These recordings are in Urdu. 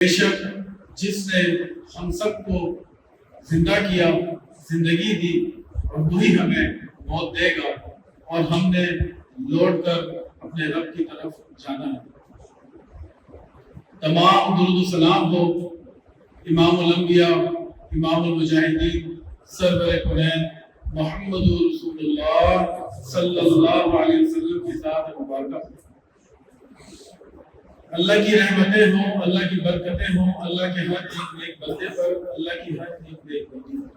بے شک جس نے ہم سب کو زندہ کیا، زندگی دی، اور وہی ہمیں موت دے گا، اور ہم نے لوٹ کر اپنے رب کی طرف جانا ہے۔ تمام درود و سلام ہو امام الانبیاء، امام المجاہدین، سرور کونین محمد رسول اللہ صلی اللہ علیہ وسلم کی ذات مبارکہ۔ اللہ کی رحمتیں ہوں، اللہ کی برکتیں ہوں اللہ کے ہر ایک نیک بندے پر، اللہ کی ہر ایک نیک بندی پر۔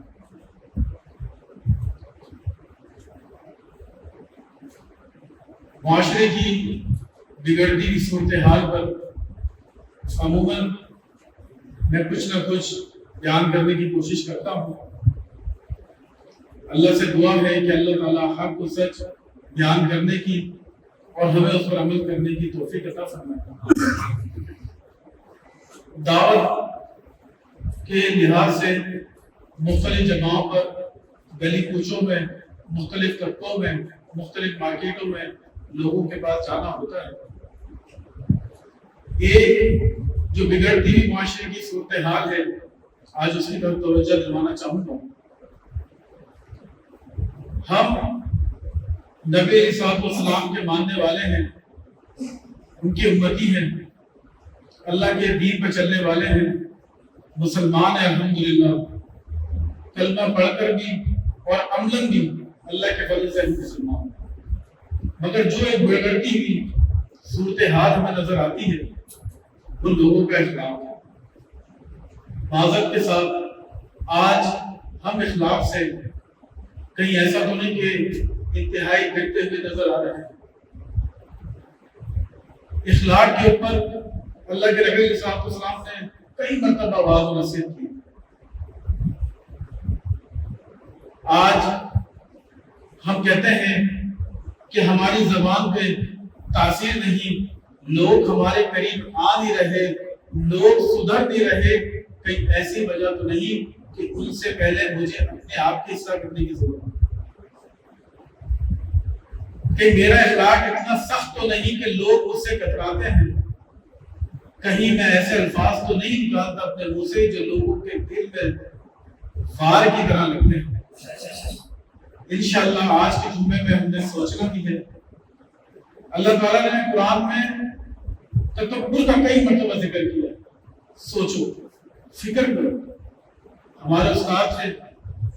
معاشرے کی بگڑتی ہوئی صورتحال پر عموماً میں کچھ نہ کچھ بیان کرنے کی کوشش کرتا ہوں۔ اللہ سے دعا ہے کہ اللہ تعالیٰ حق و سچ بیان کرنے کی اور ہمیں اس پر عمل کرنے کی توفیق عطا فرمائے۔ دعوت کے لحاظ سے مختلف جگہوں پر، گلی کوچوں میں، مختلف طبقوں میں، مختلف مارکیٹوں میں لوگوں کے پاس جانا ہوتا ہے۔ ایک جو بگڑتی ہوئی معاشرے کی صورتحال ہے، آج اس کی طرف توجہ دلوانا چاہوں گا۔ ہم نبی علیہ السلام کے ماننے والے ہیں، ان کی امتی ہیں، اللہ کے دین پر چلنے والے ہیں، مسلمان ہیں الحمدللہ، کلمہ پڑھ کر بھی اور عملاً بھی اللہ کے فضل سے ہم مسلمان ہیں۔ مگر جو ایک بگڑتی ہوئی صورتحال ہمیں نظر آتی ہے وہ لوگوں کا اخلاق ہے۔ معذرت کے ساتھ آج ہم اخلاق سے کہیں ایسا تو نہیں کہ انتہائی گرتے ہوئے نظر آ رہے ہیں۔ اخلاق کے اوپر اللہ کے نبی صلی اللہ علیہ وسلم نے کئی مرتبہ واضح و نصیحت کی۔ آج ہم کہتے ہیں کہ ہماری زبان پہ تاثیر نہیں، لوگ ہمارے قریب آ نہیں رہے، لوگ سدھر نہیں رہے، کہیں ایسی وجہ تو نہیں کہ ان سے پہلے مجھے اپنے آپ کی اصلاح کرنے کی ضرورت ہے، کہ میرا اخلاق اتنا سخت تو نہیں کہ لوگ اس سے کتراتے ہیں، کہیں میں ایسے الفاظ تو نہیں نکالتا اپنے منہ سے جو لوگوں کے دل میں فار کی طرح لگتے ہیں۔ انشاءاللہ آج کے جمعے میں ہم نے سوچنا بھی ہے۔ اللہ تعالیٰ نے قرآن میں تکبر کا کئی مرتبہ ذکر کیا۔ سوچو، فکر کرو۔ ہمارے استاد تھے،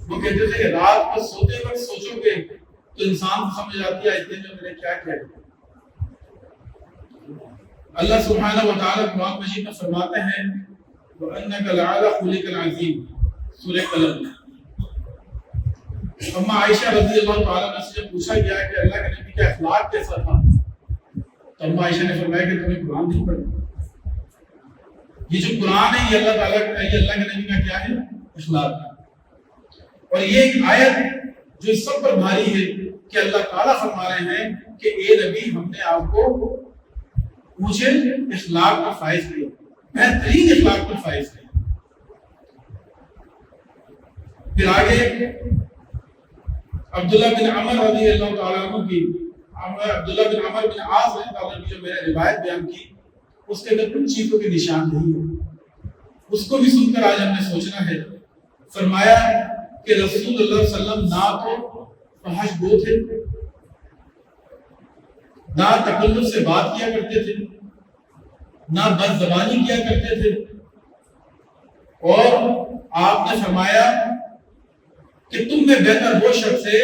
وہ کہتے تھے کہ رات کو سوتے وقت سوچو گے تو انسان کو سمجھ آتی ہے اتنے میں نے کیا کیا ہے۔ اللہ سبحانہ و تعالیٰ قرآن مجید میں فرماتے ہیں وَأَنَّكَ لَعَلَىٰ خُلِقٍ عَظِيمٍ، سورہ قلم۔ اما عائشہ رضی اللہ تعالیٰ عنہ سے پوچھا گیا کہ اللہ کے نبی کا اخلاق کیسا تھا، تو اما عائشہ نے فرمایا کہ تمہیں قرآن نہیں پڑھا۔ یہ جو قرآن ہے یہ اللہ تعالیٰ کا، یہ اللہ کے نبی کا کیا ہے؟ اخلاق ہے۔ اور یہ ایک آیت جو اس سب پر بھاری ہے کہ اللہ تعالیٰ فرما رہے ہیں کہ اے نبی ہم نے آپ کو مجھے اخلاق پر فائز کیا، بہترین اخلاق پر فائز کیا۔ پھر آگے عبداللہ بن عمر رضی اللہ تعالیٰ عنہ کی، عبداللہ بن عمر بن عاص رضی اللہ عنہ کی جو میں نے روایت بیان کی، اس کے اندر کچھ چیزوں کے نشان نہیں ہے، اس کو بھی سن کر آج ہم نے سوچنا ہے۔ فرمایا کہ رسول اللہ صلی اللہ علیہ وسلم نہ تو فحش گو تھے، نہ تکلف سے بات کیا کرتے تھے، نہ بد زبانی کیا کرتے تھے، اور آپ نے فرمایا کہ تم میں بہتر وہ شخص ہے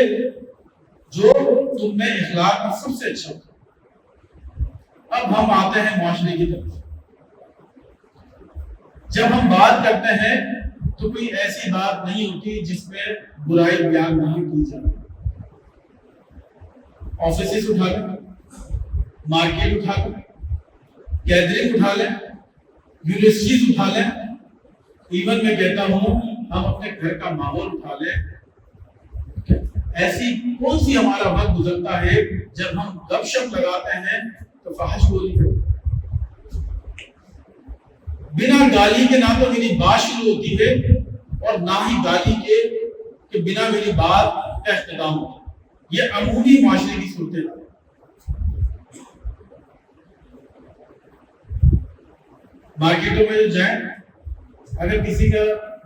جو تم میں اخلاق میں سب سے اچھا ہو۔ اب ہم آتے ہیں معاشرے کی طرف۔ جب ہم بات کرتے ہیں تو کوئی ایسی بات نہیں ہوتی جس میں برائی بیان نہیں کی جاتی۔ آفیسز اٹھا لیں، مارکیٹ اٹھا لیں، گیدرنگ اٹھا لیں، یونیورسٹیز اٹھا لیں، ایون میں کہتا ہوں ہم اپنے گھر کا ماحول اٹھا لیں، ایسی کون سی ہمارا وقت گزرتا ہے جب ہم گپ شپ لگاتے ہیں تو فحش بولی کرتے ہیں، بنا گالی کے نہ تو میری بات شروع ہوتی ہے اور نہ ہی گالی کے کہ بنا میری بات کا اختتام ہوتا ہے۔ یہ عمومی معاشرے کی صورت ہے۔ مارکیٹوں میں جو جائیں، اگر کسی کا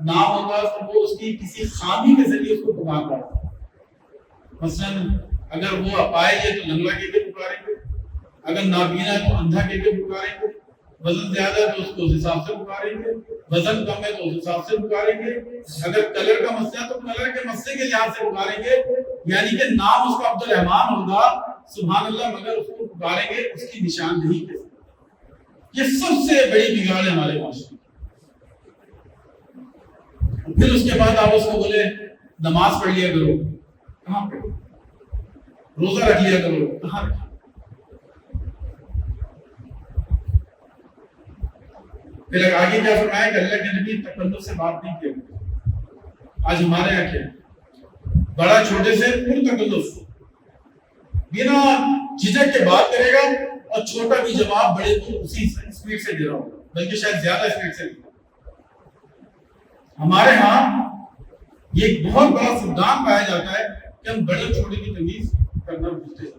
نام ہوگا تو وہ اس کی کسی خامی کے ذریعے اس کو پکارتا ہے. مثلا اگر وہ اپائے ہے تو لنگڑا کہہ کے پکاریں گے، اگر نابینا ہے تو اندھا کہہ کے پکاریں گے، وزن زیادہ ہے تو اس کو اس حساب سے پکاریں گے، وزن کم ہے تو اس حساب سے پکاریں گے، اگر کلر کا مسئلہ ہے تو کلر کے مسئلے کے لحاظ سے پکاریں گے. یعنی کہ نام اس کا عبد الرحمان ہوگا، سبحان اللہ، مگر اس کو پکاریں گے اس کی نشاندہی کے ساتھ. یہ سب سے بڑی بگاڑ ہے ہمارے معاشرے. پھر اس کے بعد آپ اس کو بولے نماز پڑھ لیا کرو، کہاں پڑھو؟ روزہ رکھ لیا کرو، کہاں رکھ؟ پھر آگے کیا فرمایا کہ اللہ کے نبی تکلف سے بات نہیں کیا. آج ہمارے یہاں کیا بڑا چھوٹے سے پر تکلف بنا جھجک کے بات کرے گا، اور چھوٹا بھی جواب بڑے کو اسی اسپیڈ سے دے رہا ہوں، بلکہ شاید زیادہ اسپیڈ سے. ہمارے ہاں یہ ایک بہت بڑا فقدان پایا جاتا ہے کہ ہم بڑے چھوٹے کی تمیز کرنا بھولتے ہیں.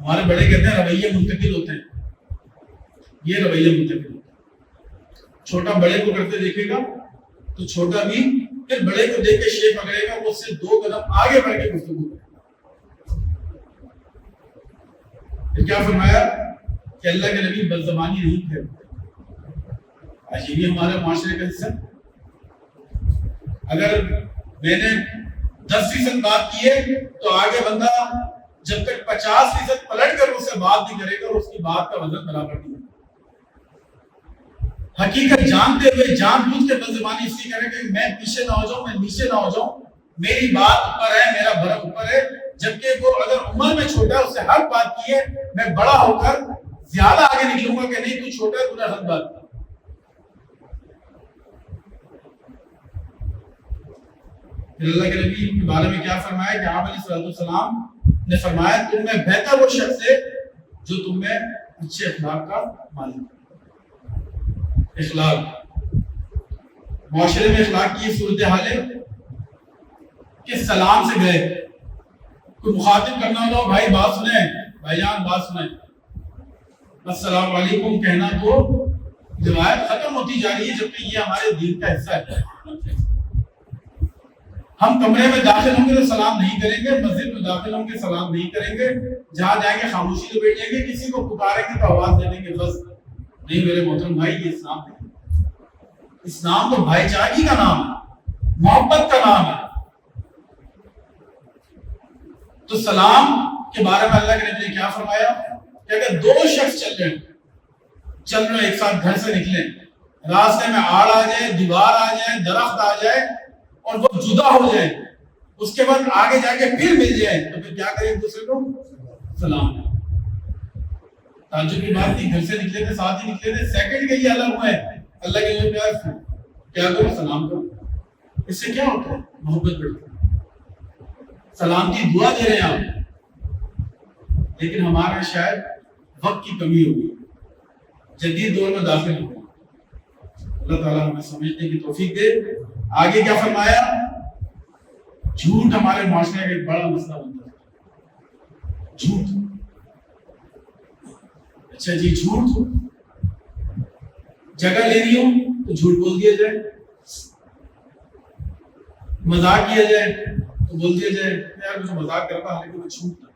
ہمارے بڑے کہتے ہیں رویے منتقل ہوتے ہیں، یہ رویہ منتقل ہوتا ہے. چھوٹا بڑے کو کرتے دیکھے گا تو چھوٹا بھی پھر بڑے کو دیکھ کے شیپ پکڑے گا، وہ اس سے 2 قدم آگے بڑھ کے گفتگو کرے گا. پھر کیا فرمایا کہ اللہ کے نبی بدزبانی نہیں کرتے. آج یہ بھی ہمارے معاشرے کا حصہ. اگر میں نے 10% بات کی ہے تو آگے بندہ جب تک 50% پلٹ کر اس سے بات نہیں کرے گا اور اس کی بات کا وزن برابر نہیں. حقیقت جانتے ہوئے جان بوجھ کے بدزبانی اس لیے کرے کہ میں پیچھے نہ ہو جاؤں، میں نیچے نہ ہو جاؤں، میری بات اوپر ہے، میرا بھرم اوپر ہے. جبکہ وہ اگر عمر میں چھوٹا ہے، اس سے حق بات کی ہے، میں بڑا ہو کر زیادہ آگے نکلوں گا کہ نہیں تو چھوٹا ہے، تو نے حق بات کی. اللہ کے نبی کے بارے میں کیا فرمایا کہ آپ علیہ السلام نے فرمایا تم میں بہتر وہ شخص ہے جو تم میں اچھے اخلاق کا مالک ہے. اخلاق معاشرے میں اخلاق کی صورتحال ہے کہ سلام سے گئے، کوئی مخاطب کرنا ہو، بھائی بات سنیں، بھائی جان بات سنیں، السلام علیکم کہنا تو روایت ختم ہوتی جا رہی ہے، جبکہ یہ ہمارے دین کا حصہ ہے. ہم کمرے میں داخل ہوں گے تو سلام نہیں کریں گے، مسجد میں داخل ہوں گے سلام نہیں کریں گے، جہاں جائیں گے خاموشی سے بیٹھ جائیں گے، کسی کو پکاریں گے تو آواز دے دیں گے بس. نہیں میرے محترم بھائی، یہ اسلام ہے. اسلام تو بھائی چارگی کا نام ہے، محبت کا نام ہے. تو سلام کے بارے میں اللہ کے نبی نے کیا فرمایا کہ اگر 2 شخص چل رہے ایک ساتھ گھر سے نکلیں، راستے میں آڑ آ جائے، دیوار آ جائے، درخت آ جائے اور وہ جدا ہو جائے، اس کے بعد آگے جا کے پھر مل جائے، تو پھر کیا کریں دوسرے کو؟ سلام. تعجب کی بات تھی، گھر سے نکلے تھے، ساتھ ہی نکلے تھے، سیکنڈ کے لیے الگ ہوئے، اللہ کے لیے کیا کرو؟ سلام کرو. اس سے کیا ہوتا ہے؟ محبت بڑھتی ہے، سلامتی دعا دے رہے ہیں آپ. لیکن ہمارا شاید وقت کی کمی ہوگی، جدید دور میں داخل ہو. اللہ تعالیٰ ہمیں سمجھنے کی توفیق دے. آگے کیا فرمایا؟ جھوٹ ہمارے معاشرے کا ایک بڑا مسئلہ بنتا ہے. جھوٹ، اچھا جی جھوٹ، جگہ لینی ہو تو جھوٹ بول دیا جائے، مذاق کیا جائے تو بول دیا جائے یار مجھے مذاق کر رہا لیکن میں جھوٹ تھا.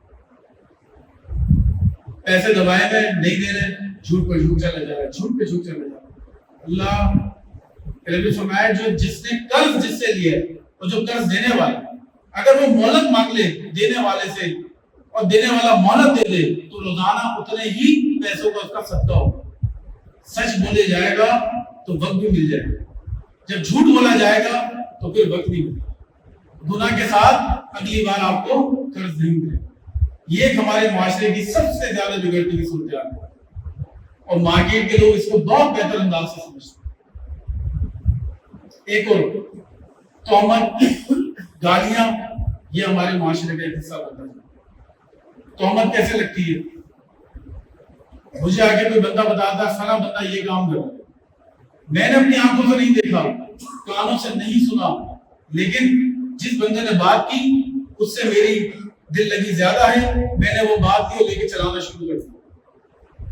پیسے دبائے میں نہیں دے رہے، جھوٹ پر جھوٹ چلا جا رہا ہے، جھوٹ پہ جھوٹ چلا جا رہا ہے. اللہ نے فرمایا جو جس نے قرض جس سے لیا اور جو قرض دینے والا اگر وہ مہلت مانگ لے دینے والے سے اور دینے والا مہلت دے دے تو روزانہ اتنے ہی پیسوں کا اس کا صدقہ ہوگا. سچ بولے جائے گا تو وقت بھی مل جائے گا، جب جھوٹ بولا جائے گا تو پھر وقت نہیں ملے گا. گناہ کے ساتھ اگلی بار آپ کو قرض نہیں ملے گا. یہ ہمارے معاشرے کی سب سے زیادہ بگڑتی ہوئی صورتحال ہے اور مارکیٹ کے لوگ اس کو بہت بہتر انداز سے سمجھتے ہیں. ایک اور تہمت، گالیاں، یہ ہمارے معاشرے کا ایک حصہ بنتا ہے. تہمت کیسے لگتی ہے؟ مجھے آگے کوئی بندہ بتاتا ہے فلاں بندہ یہ کام کر رہا ہے، میں نے اپنی آنکھوں سے نہیں دیکھا، کانوں سے نہیں سنا، لیکن جس بندے نے بات کی اس سے میری دل لگی زیادہ ہے، میں نے وہ بات کی اور لے کے چلانا شروع کر دیا.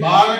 12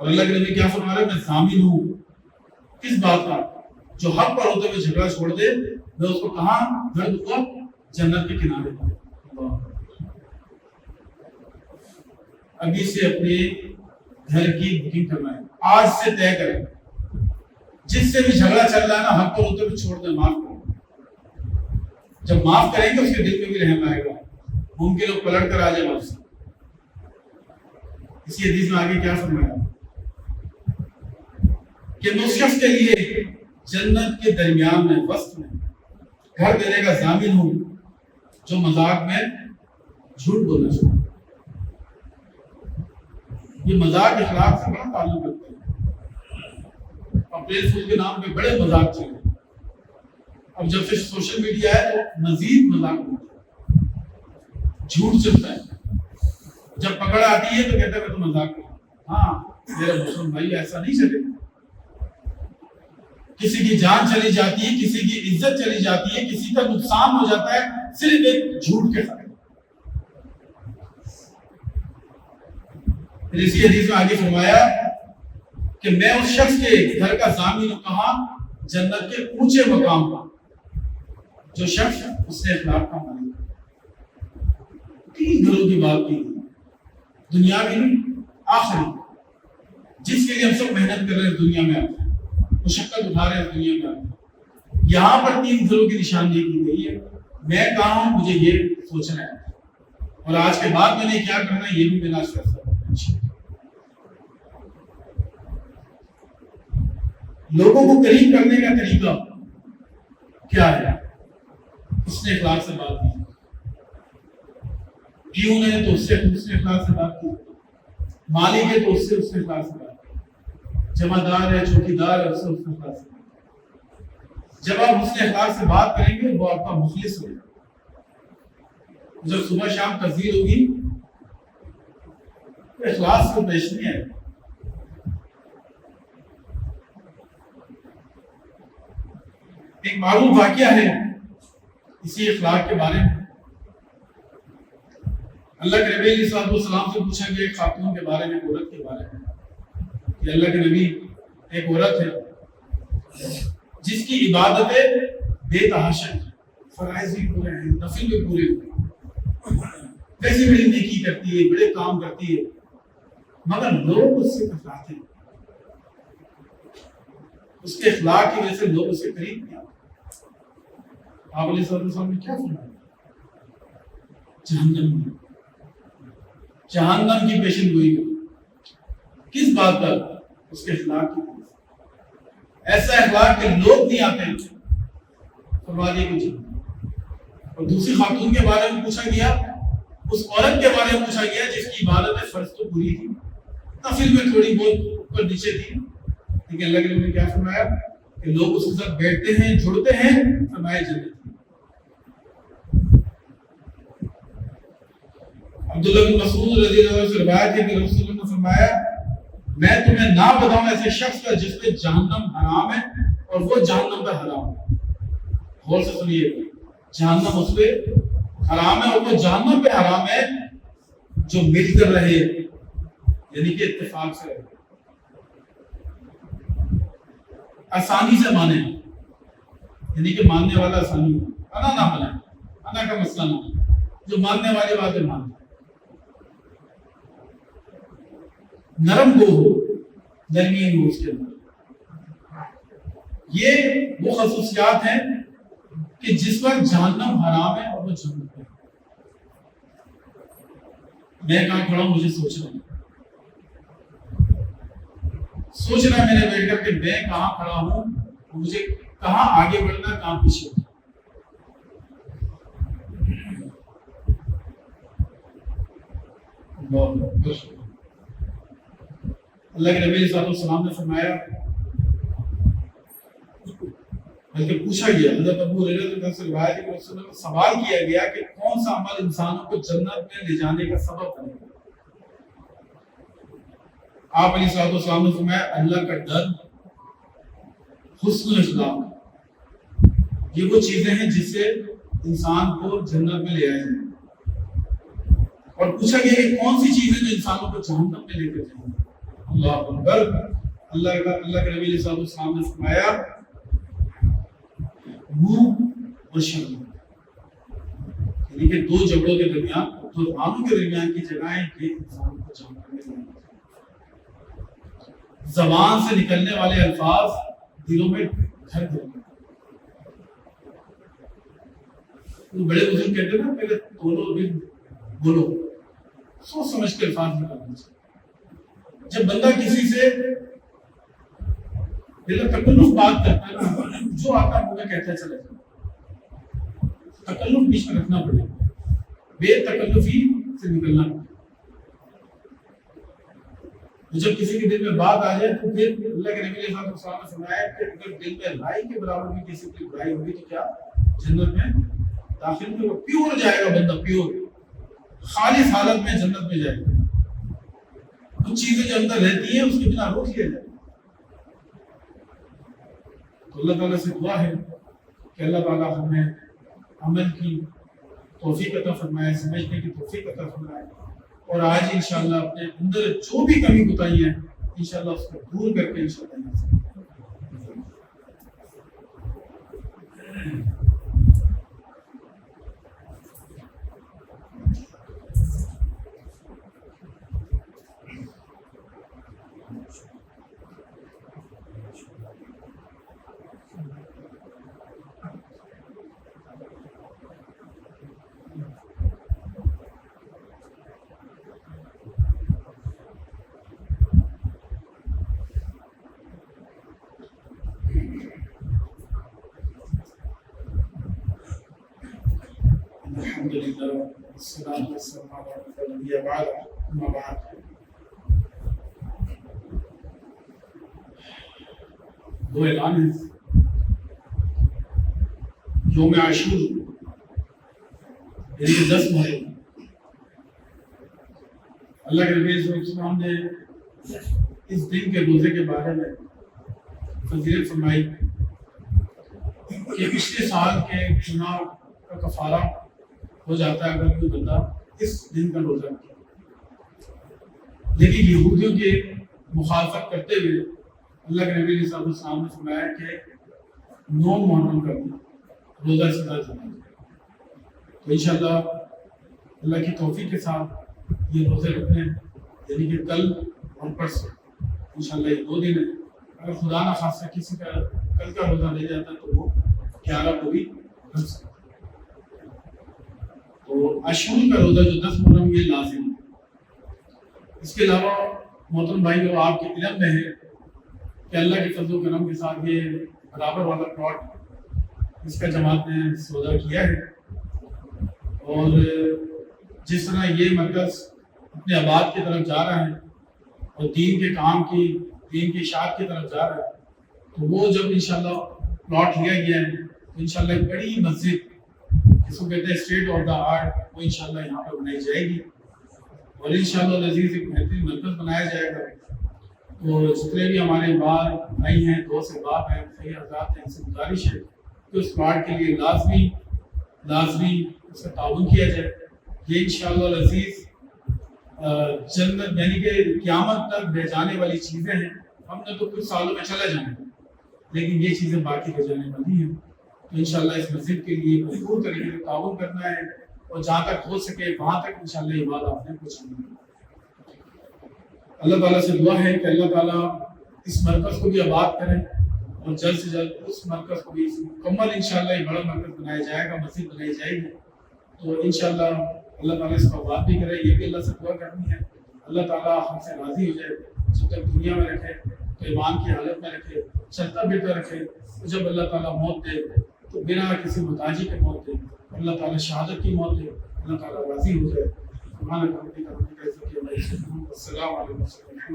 اور اللہ کے نبی کیا فرما رہے ہیں؟ میں ضامن ہوں کس بات کا؟ جو حق پر ہوتے ہوئے جھگڑا چھوڑ دے میں اس کو کہاں گھر دوں گا؟ جنت کے کنارے پر۔ ابھی سے اپنے گھر کی بکنگ کرنا ہے، آج سے طے کریں، جس سے بھی جھگڑا چل رہا ہے نا حق پر ہوتے ہوئے چھوڑ دیں، معاف کریں۔ جب معاف کریں گے اس کے دل میں بھی رحم آئے گا، ممکن لوگ پلٹ کر آ جائے واپس۔ اسی حدیث میں آگے کیا فرمایا کہ اس شخص کے لیے جنت کے درمیان میں وسط میں گھر دینے کا ضامن ہوں جو مذاق میں جھوٹ بولنا چاہتا ہے۔ یہ مذاق اخلاق سے بڑا تعلق رکھتا ہے۔ اپریل فول کے نام پہ بڑے مذاق چلے، اب جب سے سوشل میڈیا ہے تو مزید مذاق ہوتا ہے، جھوٹ چلتا ہے۔ جب پکڑ آتی ہے تو کہتا ہے میں تو مذاق کروں، ہاں میرا مسلم بھائی ایسا نہیں چلے۔ کسی کی جان چلی جاتی ہے، کسی کی عزت چلی جاتی ہے، کسی کا نقصان ہو جاتا ہے صرف ایک جھوٹ کے ساتھ۔ اسی حدیث میں آگے فرمایا کہ میں اس شخص کے گھر کا ضامن ہوں، کہاں؟ جنت کے اونچے مقام پر، جو شخص اس نے اخلاق کا مالک ہے۔ 3 گھروں کی بات کی، دنیاوی نہیں آخری، جس کے لیے ہم سب محنت کر رہے ہیں، دنیا میں آتے ہیں، مشقت اٹھا رہے ہیں دنیا میں آتے ہیں۔ یہاں پر 3 گھروں کی نشاندہی کی گئی ہے۔ میں کہاں ہوں مجھے یہ سوچنا ہے، اور آج کے بعد میں نے کیا کرنا ہے یہ بھی میرا فیصلہ ہے۔ لوگوں کو قریب کرنے کا طریقہ کیا ہے؟ اس نے اخلاق سے بات کی، پیون ہے تو اس سے اخلاق سے بات کی، مالک ہے تو اس سے اخلاق سے بات کی، جمع دار ہے چوکی دار ہے اس سے اخلاق سے بات کی۔ جب آپ اس نے اخلاق سے بات کریں گے وہ آپ کا مخلص ہوگا۔ جب صبح شام تقریر ہوگی تو اخلاص کو پیش نہیں آئے۔ ایک معروف واقعہ ہے اسی اخلاق کے بارے میں۔ اللہ کے نبی علیہ السلام سے پوچھا گیا ایک خاتون کے بارے میں، ایک عورت کے بارے میں کہ اللہ کے نبی ایک عورت ہے جس کی عبادتیں بے تحاشا ہیں، فرائض بھی پورے ہیں، نفل بھی پورے ہیں، ویسے بڑی نیکی کرتی ہے، بڑے کام کرتی ہے، مگر لوگ اس سے کتراتے ہیں، اس کے اخلاق کی وجہ سے لوگ اس کے قریب نہیں آتے۔ آپ علیہ السلام نے کیا فرمایا؟ جہنم کی پیشن گوئی کس بات پر؟ اس کے اخلاق کی وجہ سے۔ ایسا اخلاق کہ لوگ نہیں آتے ہیں، فرما دیا کچھ۔ اور دوسری خاتون کے بارے میں پوچھا گیا، اس عورت کے بارے میں پوچھا گیا جس کی عبادت فرض تو پوری تھی، نفل میں تھوڑی بہت اوپر نیچے تھی، لیکن اللہ کے نبی نے کیا فرمایا کہ لوگ اس کے ساتھ بیٹھتے ہیں، جڑتے ہیں، فرمایا جنت۔ عبداللہ بن مسعود رضی اللہ عنہ سے روایت ہے کہ رسول اللہ نے فرمایا میں تمہیں نہ بتاؤں ایسے شخص کا جس پہ جہنم حرام ہے اور وہ جہنم پہ حرام ہے۔ غور سے سنیے، جہنم اس پہ حرام ہے اور وہ جہنم پہ حرام ہے، جو مل کر رہے یعنی کہ اتفاق سے رہے، آسانی سے مانے، یعنی کہ ماننے والا آسانی ہو، انا نہ مانے، انا کا مسئلہ نہ، جو ماننے والی باتیں مانتے، نرم گو ہو، نرمی ہو اس کے اندر۔ یہ وہ خصوصیات ہیں کہ جس پر جہنم حرام ہے اور وہ جنت ہے۔ میں کہاں کھڑا ہوں مجھے سوچنا ہے، سوچنا ہے میں نے بیٹھ کر کہ میں کہاں کھڑا ہوں، مجھے کہاں آگے بڑھنا، کہاں پیچھے ہونا۔ اللہ کے نبی صلی اللہ علیہ وسلم نے فرمایا، بلکہ پوچھا گیا، حضرت ابو ہریرہ سے روایت ہے کہ رسول اللہ سے سوال کیا گیا کہ کون سا عمل انسانوں کو جنت میں لے جانے کا سبب بنے گا؟ آپ علیہ الصلوۃ والسلام نے فرمایا اللہ کا ڈر، حسن اخلاق، یہ وہ چیزیں ہیں جس سے انسان کو جنت میں لے آئے جائیں۔ اور پوچھا گیا کہ کون سی چیزیں جو انسانوں کو جہنم میں لے کر جائیں گے؟ اللہ اکبر. اللہ کے نبی صلی اللہ علیہ وسلم نے فرمایا منہ اور شرم، یعنی کہ دو جبڑوں کے درمیان، دو دانتوں کے درمیان کی جگہیں یہ انسان کو جمع کرنے کی. زبان سے نکلنے والے الفاظ دلوں میں گھر کرتے ہیں. بڑے بزرگ کہتے ہیں نا پہلے دونوں دن بولو، سوچ سمجھ کے الفاظ نکالنا چاہیے. جب بندہ کسی سے تکلف بات کرتا ہے نا، جو آتا ہے وہ کہتا ہے چلے جائے. تکلف بیچ میں رکھنا پڑے، بے تکلفی سے نکلنا پڑے. جب کسی کے دل میں بات آ جائے تو پھر اللہ کے نبی علیہ الصلوۃ والسلام نے فرمایا کہ اگر دل میں رائی کے برابر بھی کسی کی برائی ہوگی تو کیا جنت میں داخل میں پیور جائے گا بندہ، پیور خالص حالت میں جنت میں جائے گا. کچھ چیزیں جو اندر رہتی ہیں اس کے بنا روک لیا جائے. تو اللہ تعالیٰ سے دعا ہے کہ اللہ تعالیٰ ہمیں عمل کی توفیق عطا فرمائے، سمجھنے کی توفیق عطا فرمائے، اور آج انشاءاللہ اپنے اندر جو بھی کمی کوتاہی ہے انشاءاللہ اس کو دور کر کے انشاءاللہ الحمدللہ والصلاة والسلام علی رسول اللہ بعد اما بعد. دو اعلان ہیں. یوم عاشور یعنی 10 محرم، اللہ کے نبی صلی اللہ علیہ وسلم نے اس دن کے روزے کے بارے میں فضیلت فرمائی کہ پچھلے سال کے گناہ کا کفارہ ہو جاتا ہے اگر کوئی بندہ اس دن کا روزہ رکھے. لیکن یہودیوں کے مخالفت کرتے ہوئے اللہ کے نبی صلی اللہ علیہ وسلم نے فرمایا کہ 9 محرم کا روزہ سزا جانا ہے. تو انشاءاللہ اللہ کی توفیق کے ساتھ یہ روزے رکھنے ہیں، یعنی کہ کل اور پرسوں انشاءاللہ یہ 2 دن ہے. اگر خدا نہ خاصہ کسی کا کل کا روزہ رہ جاتا ہے تو وہ 11 کو بھی رکھ سکتا ہے. تو عاشور کا روزہ جو 10 محرم یہ لازم ہے. اس کے علاوہ محترم بھائی جو آپ کے علم میں ہے کہ اللہ کے فضل و کرم کے ساتھ یہ برابر والا پلاٹ اس کا جماعت نے سودا کیا ہے، اور جس طرح یہ مرکز اپنے آباد کی طرف جا رہا ہے اور دین کے کام کی، دین کی اشاعت کی طرف جا رہا ہے، تو وہ جب انشاءاللہ پلاٹ لیا گیا ہے تو انشاءاللہ ایک بڑی مسجد جس کو کہتے ہیں اسٹیٹ آف دا آرٹ وہ انشاءاللہ یہاں پر بنائی جائے گی، اور انشاءاللہ العزیز ایک بہترین مرکز بنایا جائے گا. تو جتنے بھی ہمارے بھائی ہیں، دوست احباب ہیں، صحیح حضرات ہیں، ان سے گزارش ہے کہ اس پلاٹ کے لیے لازمی اس کا تعاون کیا جائے. یہ انشاءاللہ العزیز جنت یعنی کہ قیامت تک رہ جانے والی چیزیں ہیں. ہم نے تو کچھ سالوں میں چلا جانا ہے لیکن یہ چیزیں باقی رہ جانے والی ہیں. تو انشاءاللہ اس مسجد کے لیے بھرپور طریقے سے تعاون کرنا ہے اور جہاں تک ہو سکے وہاں تک انشاءاللہ یہ بات آپ نے پہنچانی ہے. اللہ تعالیٰ سے دعا ہے کہ اللہ تعالیٰ اس مرکز کو بھی آباد کریں اور جلد سے جلد اس مرکز کو بھی مکمل انشاءاللہ یہ بڑا مرکز بنایا جائے گا، مسجد بنائی جائے گی. تو انشاءاللہ اللہ تعالیٰ اس کو آباد بھی کرے. یہ بھی اللہ سے دعا کرنی ہے اللہ تعالیٰ ہم سے راضی ہو جائے، جب تک دنیا میں رکھے تو ایمان کی حالت میں رکھے، چلتا پھرتا رکھے. جب اللہ تعالیٰ موت دے تو بنا کسی محتاجی کے موت دے، اللہ تعالیٰ شہادت کی موت دے، اللہ تعالیٰ راضی ہو جائے. السلام علیکم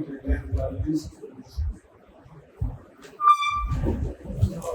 ورحمۃ اللہ وبرکاتہ.